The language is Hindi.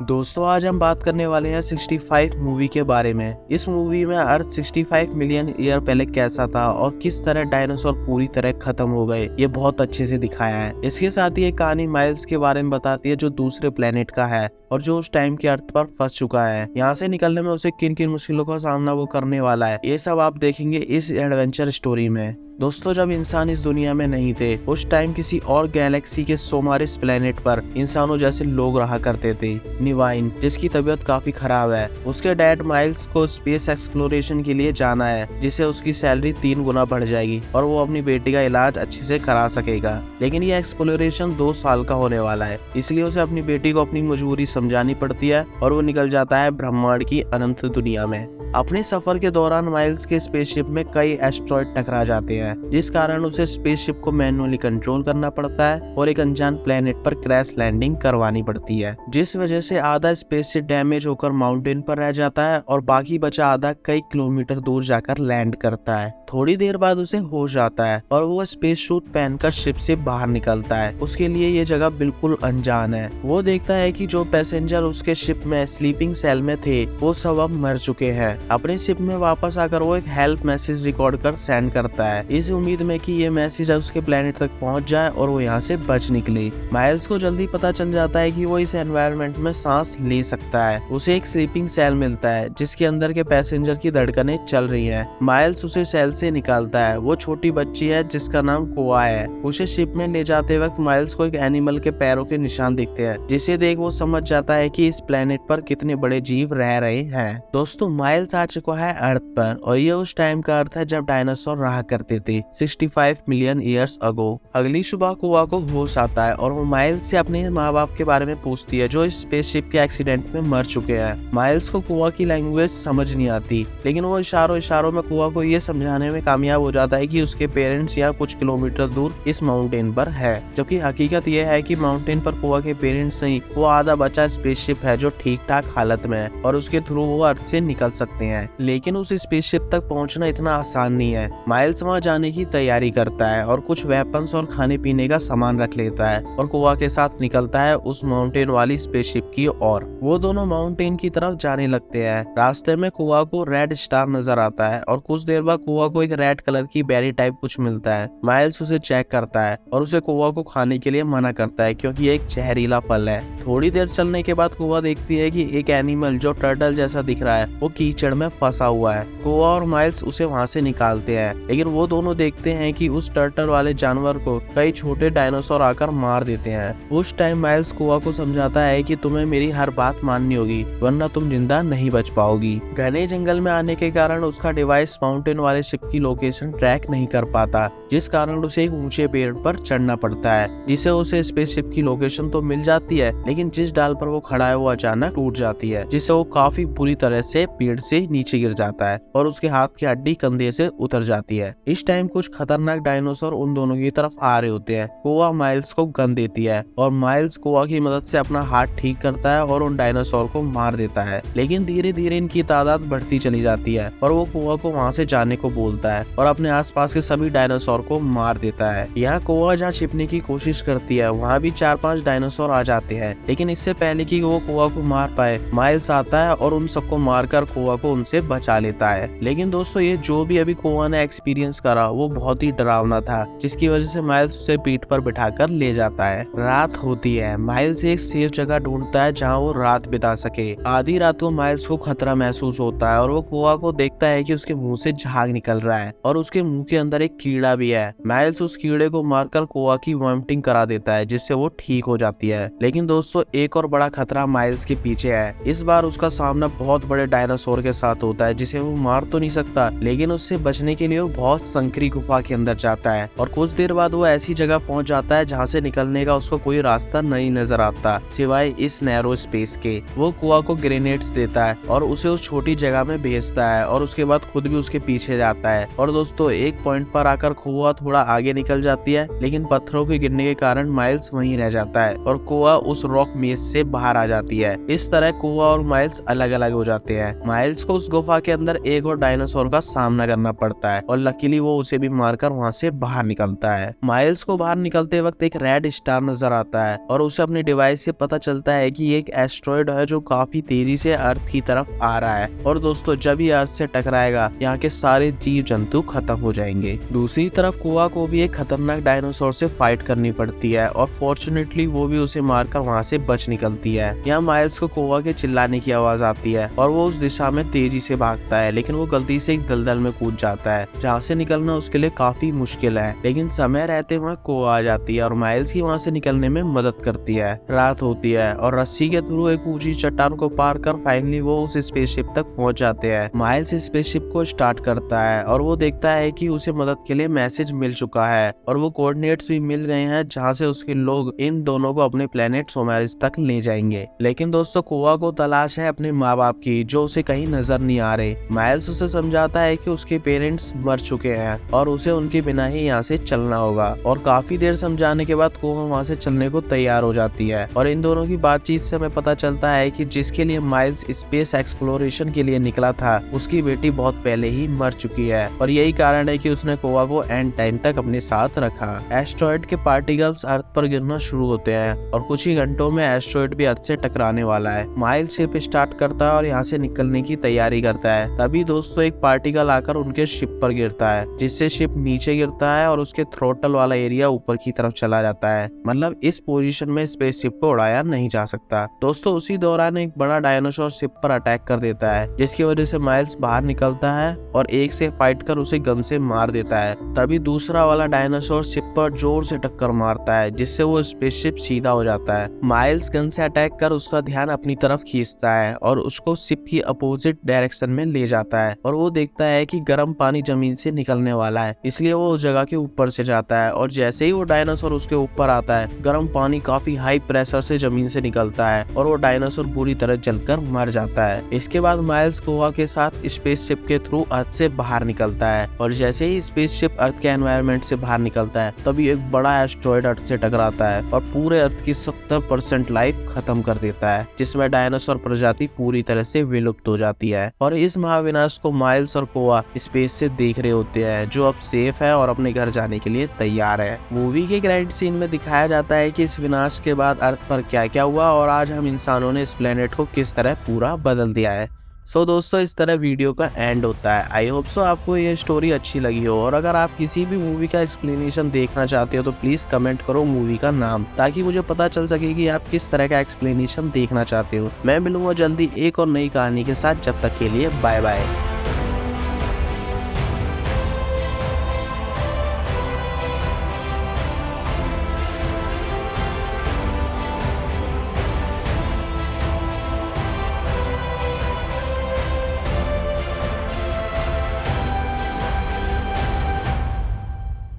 दोस्तों आज हम बात करने वाले हैं 65 मूवी के बारे में। इस मूवी में अर्थ 65 मिलियन ईयर पहले कैसा था और किस तरह डायनासोर पूरी तरह खत्म हो गए, ये बहुत अच्छे से दिखाया है। इसके साथ ही एक कहानी माइल्स के बारे में बताती है जो दूसरे प्लेनेट का है और जो उस टाइम की अर्थ पर फंस चुका है। यहाँ से निकलने में उसे किन किन मुश्किलों का सामना वो करने वाला है, ये सब आप देखेंगे इस एडवेंचर स्टोरी में। दोस्तों जब इंसान इस दुनिया में नहीं थे, उस टाइम किसी और गैलेक्सी के सोमारिस प्लेनेट पर इंसानों जैसे लोग रहा करते थे। निवाइन, जिसकी तबीयत काफी खराब है, उसके डैड माइल्स को स्पेस एक्सप्लोरेशन के लिए जाना है, जिससे उसकी सैलरी 3 गुना बढ़ जाएगी और वो अपनी बेटी का इलाज अच्छे से करा सकेगा। लेकिन ये एक्सप्लोरेशन 2 साल का होने वाला है, इसलिए उसे अपनी बेटी को अपनी मजबूरी समझानी पड़ती है और वो निकल जाता है ब्रह्मांड की अनंत दुनिया में। अपने सफर के दौरान माइल्स के स्पेसशिप में कई एस्ट्रॉइड टकरा जाते हैं, जिस कारण उसे स्पेसशिप को मैन्युअली कंट्रोल करना पड़ता है और एक अनजान प्लेनेट पर क्रैश लैंडिंग करवानी पड़ती है, जिस वजह से आधा स्पेसशिप डैमेज होकर माउंटेन पर रह जाता है और बाकी बचा आधा कई किलोमीटर दूर जाकर लैंड करता है। थोड़ी देर बाद उसे होश आता है और वो स्पेस सूट पहनकर शिप से बाहर निकलता है। उसके लिए ये जगह बिल्कुल अनजान है। वो देखता है कि जो पैसेंजर उसके शिप में स्लीपिंग सेल में थे वो सब अब मर चुके हैं। अपने शिप में वापस आकर वो एक हेल्प मैसेज रिकॉर्ड कर सेंड करता है, इस उम्मीद में कि ये मैसेज उसके प्लेनेट तक पहुंच जाए और वो यहाँ से बच निकले। माइल्स को जल्दी पता चल जाता है कि वो इस एनवायरनमेंट में सांस ले सकता है। उसे एक स्लीपिंग सेल मिलता है जिसके अंदर के पैसेंजर की धड़कनें चल रही है। माइल्स उसे सेल से निकालता है। वो छोटी बच्ची है जिसका नाम कोआ है। उसे शिप में ले जाते वक्त माइल्स को एक एनिमल के पैरों के निशान दिखते हैं, जिसे देख वो समझ जाता है कि इस प्लेनेट पर कितने बड़े जीव रह रहे हैं। दोस्तों माइल्स आ चुका है अर्थ पर और ये उस टाइम का अर्थ है जब डायनासोर रहा करते थे 65 मिलियन ईयर्स अगो। अगली सुबह कोआ को होश आता है और वो माइल्स से अपने माँ बाप के बारे में पूछती है जो इस स्पेसशिप के एक्सीडेंट में मर चुके हैं। माइल्स को कोआ की लैंग्वेज समझ नहीं आती, लेकिन वो इशारों में कोआ को ये समझाने में कामयाब हो जाता है कि उसके पेरेंट्स यहाँ कुछ किलोमीटर दूर इस माउंटेन पर है, जबकि हकीकत यह है कि माउंटेन पर कोआ के पेरेंट्स नहीं, वो आधा बचा स्पेसशिप है जो ठीक ठाक हालत में है और उसके थ्रू वो अर्थ से निकल सकते हैं। लेकिन उस स्पेसशिप तक पहुंचना इतना आसान नहीं है। माइल्स वहां जाने की तैयारी करता है और कुछ वेपन्स और खाने पीने का सामान रख लेता है और कोआ के साथ निकलता है उस माउंटेन वाली स्पेसशिप की ओर। वो दोनों माउंटेन की तरफ जाने लगते हैं। रास्ते में कोआ को रेड स्टार नजर आता है और कुछ देर बाद कोआ को एक रेड कलर की बेरी टाइप कुछ मिलता है। माइल्स उसे चेक करता है और उसे कोआ को खाने के लिए मना करता है क्योंकि ये एक जहरीला फल है। थोड़ी देर चलने के बाद कोआ देखती है कि एक एनिमल जो टर्टल जैसा दिख रहा है वो कीचड़ में फंसा हुआ है। कोआ और माइल्स उसे वहां से निकालते हैं, लेकिन वो दोनों देखते हैं कि उस टर्टल वाले जानवर को कई छोटे डायनासोर आकर मार देते हैं। उस टाइम माइल्स कोआ को समझाता है कि तुम्हें मेरी हर बात माननी होगी वरना तुम जिंदा नहीं बच पाओगी। घने जंगल में आने के कारण उसका डिवाइस माउंटेन वाले शिप की लोकेशन ट्रैक नहीं कर पाता, जिस कारण उसे एक ऊंचे पेड़ पर चढ़ना पड़ता है, जिसे उसे स्पेसशिप की लोकेशन तो मिल जाती है, लेकिन जिस डाल पर वो खड़ा है वो अचानक टूट जाती है, जिससे वो काफी बुरी तरह से पेड़ से नीचे गिर जाता है और उसके हाथ की हड्डी कंधे से उतर जाती है। इस टाइम कुछ खतरनाक डायनासोर उन दोनों की तरफ आ रहे होते हैं। कोआ माइल्स को गन देती है और माइल्स कोआ की मदद से अपना हाथ ठीक करता है और उन डायनासोर को मार देता है। लेकिन धीरे धीरे इनकी तादाद बढ़ती चली जाती है और वो कोआ को वहां से जाने को बोलता है और अपने आसपास के सभी डायनासोर को मार देता है। यहाँ कोआ जहाँ छिपने की कोशिश करती है वहाँ भी 4-5 डायनासोर आ जाते हैं, लेकिन इससे पहले कि वो कोआ को मार पाए माइल्स आता है और उन सबको मारकर कोआ को उनसे बचा लेता है। लेकिन दोस्तों ये जो भी अभी कोआ ने एक्सपीरियंस करा वो बहुत ही डरावना था, जिसकी वजह से माइल्स उसे पीठ पर बिठाकर ले जाता है। रात होती है। माइल्स एक सेफ जगह ढूंढता है जहाँ वो रात बिता सके। आधी रात को माइल्स को खतरा महसूस होता है और वो कोआ को देखता है कि उसके मुंह से झाग निकल रहा है और उसके मुंह के अंदर एक कीड़ा भी है। माइल्स उस कीड़े को मारकर कोआ की वॉमिटिंग करा देता है, जिससे वो ठीक हो जाती है। लेकिन दोस्तों एक और बड़ा खतरा माइल्स के पीछे है। इस बार उसका सामना बहुत बड़े डायनासोर के साथ होता है, जिसे वो मार तो नहीं सकता, लेकिन उससे बचने के लिए वो बहुत संकरी गुफा के अंदर जाता है और कुछ देर बाद वो ऐसी जगह पहुंच जाता है जहां से निकलने का उसको कोई रास्ता नहीं नजर आता सिवाय इस नैरो स्पेस के। वो कोआ को ग्रेनेड्स देता है और उसे उस छोटी जगह में भेजता है और उसके बाद खुद भी उसके पीछे जाता है। और दोस्तों एक पॉइंट पर आकर कोआ थोड़ा आगे निकल जाती है, लेकिन पत्थरों के गिरने के कारण माइल्स वहीं रह जाता है और कोआ उस रॉक मेज से बाहर आ जाती है। इस तरह कोआ और माइल्स अलग अलग हो जाते हैं। माइल्स को उस गुफा के अंदर एक और डायनासोर का सामना करना पड़ता है और लकीली वो उसे भी मारकर वहां से बाहर निकलता है। माइल्स को बाहर निकलते वक्त एक रेड स्टार नजर आता है और उसे अपने डिवाइस से पता चलता है कि कि एक एस्ट्रॉयड है जो काफी तेजी से अर्थ की तरफ आ रहा है और दोस्तों जब ये अर्थ से टकराएगा यहाँ के सारे जीव जंतु खत्म हो जाएंगे। दूसरी तरफ कोआ को भी एक खतरनाक डायनासोर से फाइट करनी पड़ती है और फॉर्चुनेटली वो भी उसे मारकर वहाँ से बच निकलती है। यहाँ माइल्स को कोआ के चिल्लाने की आवाज आती है और वो उस दिशा में तेजी से भागता है, लेकिन वो गलती से एक दलदल में कूद जाता है जहाँ से निकलना उसके लिए काफी मुश्किल है। लेकिन समय रहते वहाँ कोआ आ जाती है और माइल्स की वहाँ से निकलने में मदद करती है। रात होती है और रस्सी के थ्रू एक ऊंची चट्टान को पार कर फाइनली वो उस स्पेसशिप तक पहुंच जाते हैं। माइल्स स्पेसशिप को स्टार्ट करता है और वो देखता है कि उसे मदद के लिए मैसेज मिल चुका है और वो कोऑर्डिनेट्स भी मिल गए हैं जहाँ से उसके लोग इन दोनों को अपने प्लेनेट सोमेरिस तक ले जाएंगे। लेकिन दोस्तों कोआ को तलाश है अपने माँ बाप की जो उसे कहीं नजर नहीं आ रहे। माइल्स उसे समझाता है कि उसके पेरेंट्स मर चुके हैं और उसे उनके बिना ही यहाँ से चलना होगा और काफी देर समझाने के बाद कोआ वहाँ से चलने को तैयार हो जाती है। और इन दोनों की बातचीत से हमें पता चलता है कि जिसके लिए माइल्स स्पेस एक्सप्लोरेशन के लिए निकला था उसकी बेटी बहुत पहले ही मर चुकी है और यही कारण है कि उसने कोआ को एंड टाइम तक अपने साथ रखा। एस्ट्रॉयड के पार्टिकल्स अर्थ पर गिरना शुरू होते हैं और कुछ ही घंटों में एस्ट्रॉयड भी अर्थ से टकराने वाला है। माइल्स शिप स्टार्ट करता है और यहाँ से निकलने की तैयारी करता है। तभी दोस्तों एक पार्टिकल आकर उनके शिप पर गिरता है जिससे शिप नीचे गिरता है और उसके थ्रोटल वाला एरिया ऊपर की तरफ चला जाता है। मतलब इस पोजीशन में स्पेसशिप को उड़ाया नहीं जा सकता। दोस्तों उसी दौरान एक बड़ा डायनासोर शिप पर अटैक कर देता है जिसकी वजह से माइल्स बाहर निकलता है और एक से फाइट कर उसे गन से मार देता है। तभी दूसरा वाला डायनासोर शिप पर जोर से टक्कर मारता है जिससे वो स्पेसशिप सीधा हो जाता है। माइल्स गन से अटैक कर उसका ध्यान अपनी तरफ खींचता है और उसको शिप की अपोजिट डायरेक्शन में ले जाता है और वो देखता है कि गर्म पानी जमीन से निकलने वाला है, इसलिए वो उस जगह के ऊपर से जाता है और जैसे ही वो डायनासोर उसके ऊपर आता है गर्म पानी काफी हाई प्रेशर से जमीन से निकलता है और वो डायनासोर पूरी तरह जलकर मर जाता है। इसके बाद माइल्स कोआ के साथ स्पेसशिप के थ्रू अर्थ से बाहर निकलता है और जैसे ही स्पेसशिप अर्थ के एनवायरनमेंट से बाहर निकलता है तभी एक बड़ा एस्ट्रॉयड अर्थ से टकराता है और पूरे अर्थ की 70% लाइफ खत्म कर देता है जिसमें डायनासोर प्रजाति पूरी तरह से विलुप्त हो जाती है। और इस महाविनाश को माइल्स और कोआ स्पेस से देख रहे होते हैं जो अब सेफ है और अपने घर जाने के लिए तैयार है। मूवी के क्रेडिट सीन में दिखाया जाता है कि इस विनाश के बाद अर्थ पर क्या क्या हुआ और आज हम इंसानों ने इस प्लेनेट को किस तरह पूरा बदल दिया है। सो दोस्तों इस तरह वीडियो का एंड होता है। आई होप सो आपको ये स्टोरी अच्छी लगी हो और अगर आप किसी भी मूवी का एक्सप्लेनेशन देखना चाहते हो तो प्लीज कमेंट करो मूवी का नाम ताकि मुझे पता चल सके कि आप किस तरह का एक्सप्लेनेशन देखना चाहते हो। मैं मिलूंगा जल्दी एक और नई कहानी के साथ, जब तक के लिए बाय बाय।